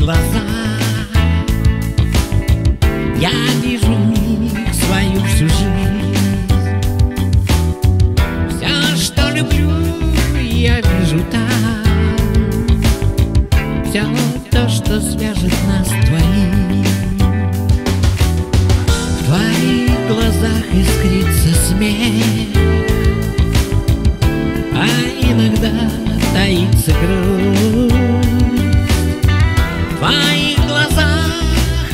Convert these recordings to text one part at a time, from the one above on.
глаза, я вижу в них свою всю жизнь. Все, что люблю, я вижу там. Все то, что свяжет нас двоих. В твоих глазах искрится смех, а иногда таится грусть. В твоих глазах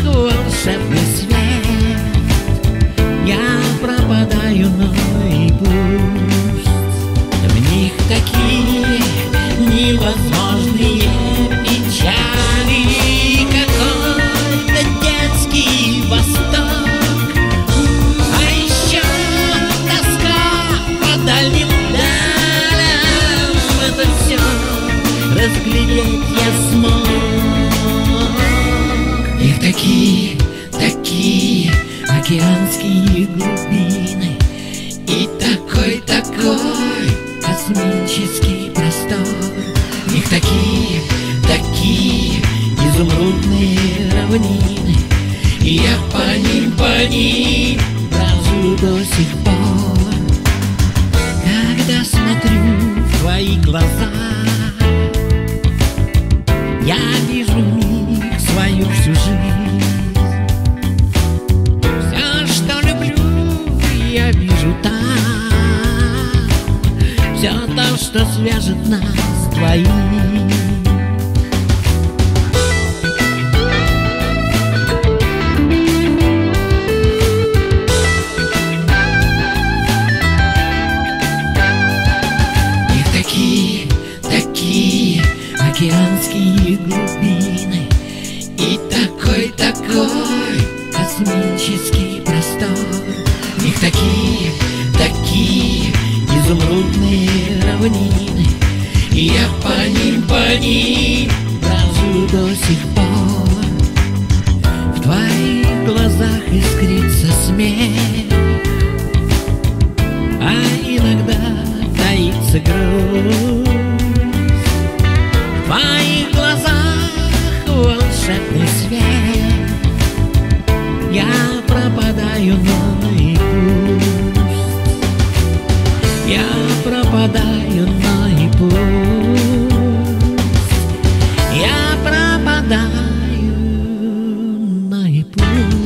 волшебный свет, я пропадаю, но и пусть. В них такие невозможные печали, какой-то детский восторг, а еще тоска по дальним далям. Это все разглядеть я смог. Их такие океанские глубины и такой космический простор. Их такие изумрудные равнины, и я по ним брожу до сих пор. Когда смотрю в твои глаза, я вижу в них свою всю жизнь. Все, что люблю, я вижу там. Все то, что свяжет нас двоих. Такие океанские глубины и такой космический простор. Их такие изумрудные равнины, и я по ним брожу до сих пор. В твоих глазах искрится смех, а иногда таится грусть. В твоих глазах волшебный свет, я пропадаю, но и пусть. Я пропадаю, но и пусть. Я пропадаю, но и пусть.